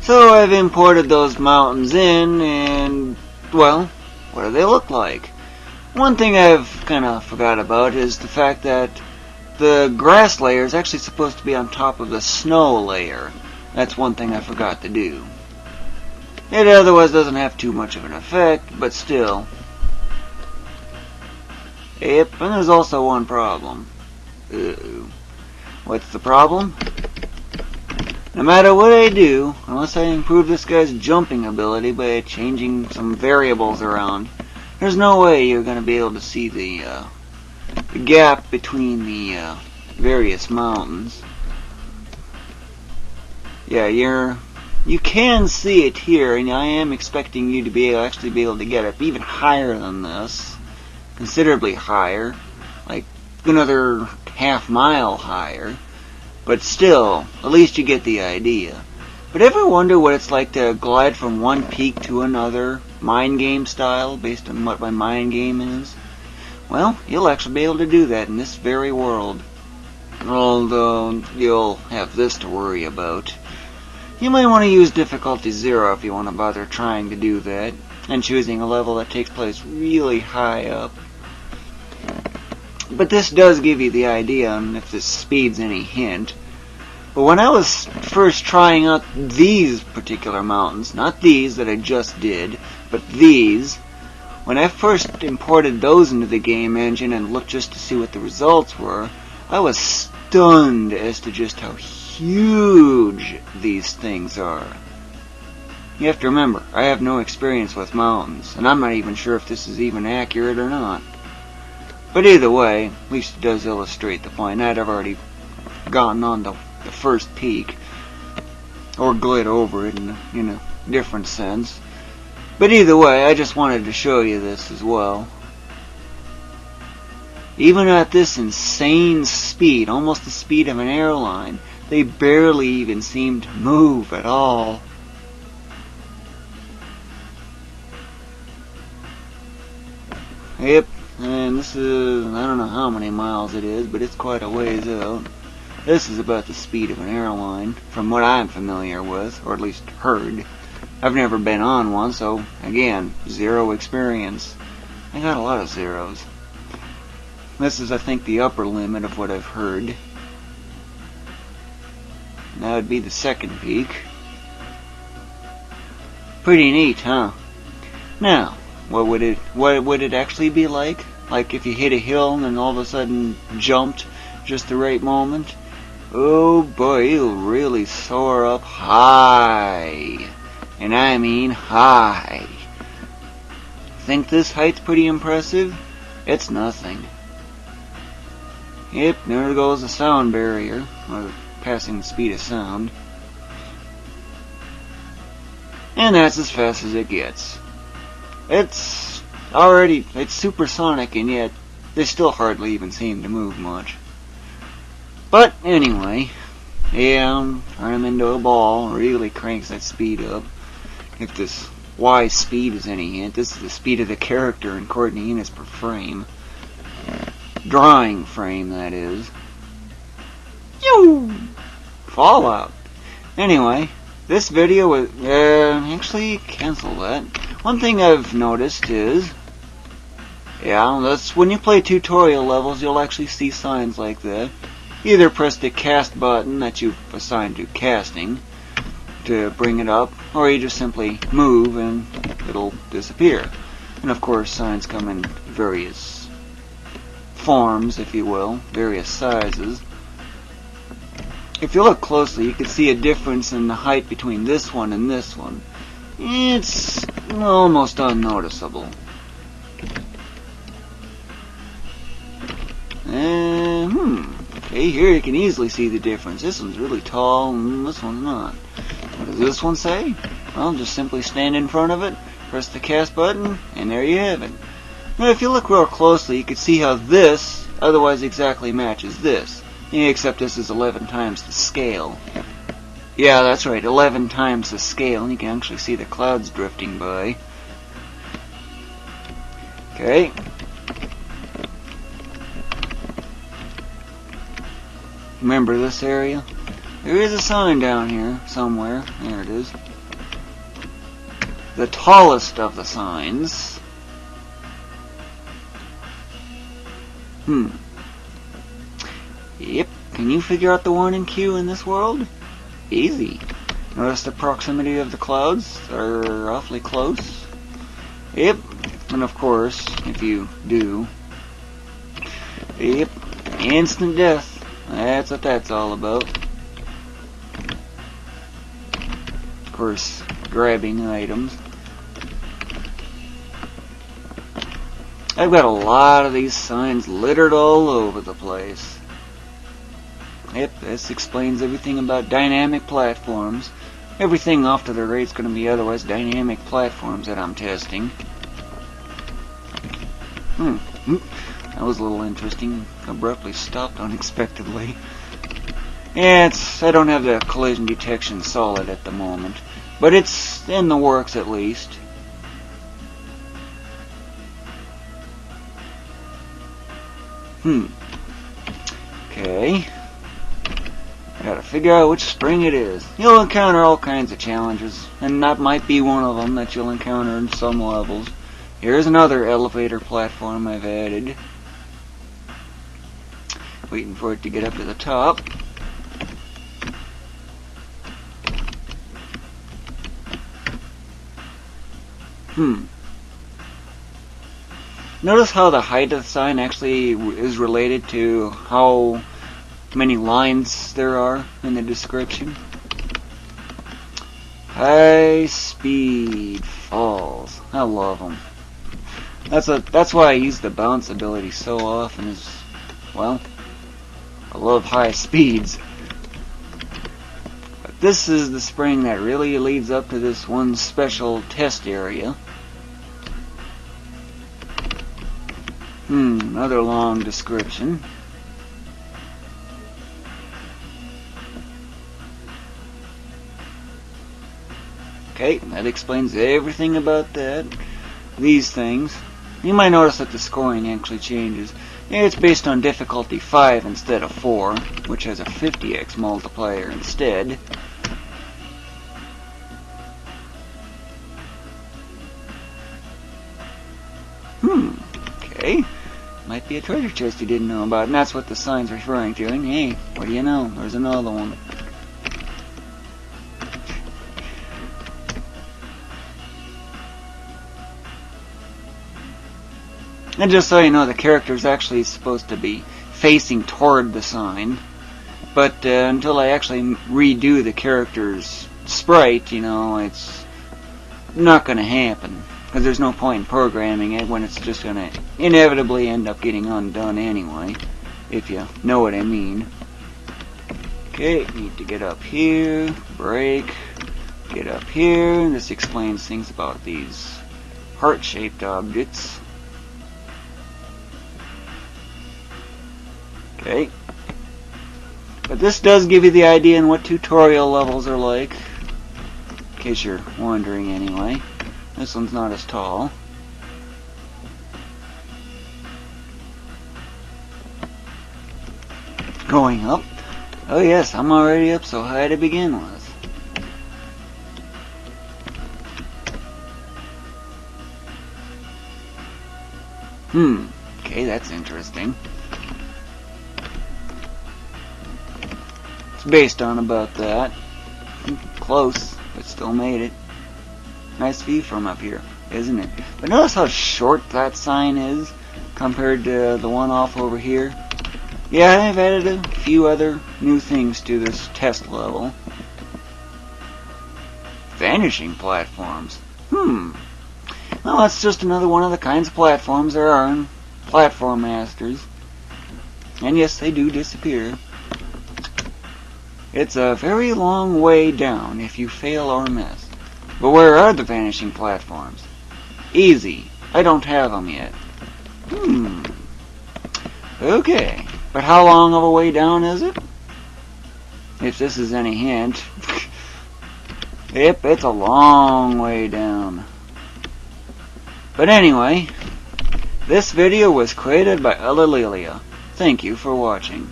So I've imported those mountains in, and, well, what do they look like? One thing I've kind of forgot about is the fact that the grass layer is actually supposed to be on top of the snow layer. That's one thing I forgot to do. It otherwise doesn't have too much of an effect, but still. Yep, and there's also one problem. Uh-oh. What's the problem? No matter what I do, unless I improve this guy's jumping ability by changing some variables around, there's no way you're going to be able to see the gap between the various mountains. Yeah, you can see it here, and I am expecting you to actually be able to get up even higher than this. Considerably higher, like another half-mile higher, but still, at least you get the idea. But ever wonder what it's like to glide from one peak to another, mind game style, based on what my mind game is? Well, you'll actually be able to do that in this very world. Although, you'll have this to worry about. You might want to use difficulty 0 if you want to bother trying to do that, and choosing a level that takes place really high up. But this does give you the idea, and if this speed's any hint. But when I was first trying out these particular mountains, not these that I just did, but these, when I first imported those into the game engine and looked just to see what the results were, I was stunned as to just how huge these things are. You have to remember, I have no experience with mountains, and I'm not even sure if this is even accurate or not. But either way, at least it does illustrate the point. I've already gotten on the first peak, or glid over it in a different sense. But either way, I just wanted to show you this as well. Even at this insane speed, almost the speed of an airline, they barely even seem to move at all. Yep, and this is, I don't know how many miles it is, but it's quite a ways out. This is about the speed of an airline, from what I'm familiar with, or at least heard. I've never been on one, so, again, 0 experience. I got a lot of zeros. This is, I think, the upper limit of what I've heard. That would be the second peak. Pretty neat, huh? Now, what would it actually be like? Like if you hit a hill and then all of a sudden jumped just the right moment? Oh boy, you'll really soar up high. And I mean high. Think this height's pretty impressive? It's nothing. Yep, there goes the sound barrier, or passing the speed of sound. And that's as fast as it gets. It's supersonic, and yet they still hardly even seem to move much. But anyway, yeah, turn them into a ball, really cranks that speed up. If this Y speed is any hint, this is the speed of the character in coordinates per frame. Drawing frame, that is. Fallout. Anyway, this video was... actually, cancel that. One thing I've noticed is... yeah, that's when you play tutorial levels, you'll actually see signs like that. Either press the cast button that you've assigned to casting to bring it up, or you just simply move and it'll disappear. And of course, signs come in various forms, if you will, various sizes. If you look closely, you can see a difference in the height between this one and this one. It's almost unnoticeable. Okay, here you can easily see the difference. This one's really tall and this one's not. What does this one say? Well, just simply stand in front of it, press the cast button, and there you have it. Now, if you look real closely, you can see how this otherwise exactly matches this. Except this is 11 times the scale. Yeah, that's right, 11 times the scale, and you can actually see the clouds drifting by. Okay. Remember this area? There is a sign down here, somewhere. There it is. the tallest of the signs. Yep, can you figure out the warning cue in this world? Easy. Notice the proximity of the clouds are awfully close. Yep, and of course, if you do, yep, instant death. That's what that's all about. Of course, grabbing items. I've got a lot of these signs littered all over the place. Yep, this explains everything about dynamic platforms. Everything off to the right is going to be otherwise dynamic platforms that I'm testing. That was a little interesting. Abruptly stopped unexpectedly. Yeah, I don't have the collision detection solid at the moment, but it's in the works at least. Okay. Gotta figure out which spring it is. You'll encounter all kinds of challenges, and that might be one of them that you'll encounter in some levels. Here's another elevator platform I've added. Waiting for it to get up to the top. Notice how the height of the sign actually is related to how many lines there are in the description. High speed falls. I love them. That's why I use the bounce ability so often. Is, well, I love high speeds. But this is the spring that really leads up to this one special test area. Another long description. Okay, that explains everything about that. These things. You might notice that the scoring actually changes. It's based on difficulty 5 instead of 4, which has a 50x multiplier instead. Okay. Might be a treasure chest you didn't know about, and that's what the sign's referring to. And hey, what do you know? There's another one. And just so you know, the character is actually supposed to be facing toward the sign. But until I actually redo the character's sprite, you know, it's not going to happen. Because there's no point in programming it when it's just going to inevitably end up getting undone anyway. If you know what I mean. Okay, need to get up here, break, get up here. And this explains things about these heart-shaped objects. Okay. But this does give you the idea on what tutorial levels are like. In case you're wondering anyway. This one's not as tall. Going up. Oh yes, I'm already up so high to begin with. Okay, that's interesting. It's based on about that. Close, but still made it. Nice view from up here, isn't it? But notice how short that sign is compared to the one off over here. Yeah, I've added a few other new things to this test level. Vanishing platforms. Well, that's just another one of the kinds of platforms there are in Platform Masters. And yes, they do disappear. It's a very long way down if you fail or miss. But where are the vanishing platforms? Easy. I don't have them yet. Okay. But how long of a way down is it? If this is any hint. Yep, it's a long way down. But anyway, this video was created by Ulillillia. Thank you for watching.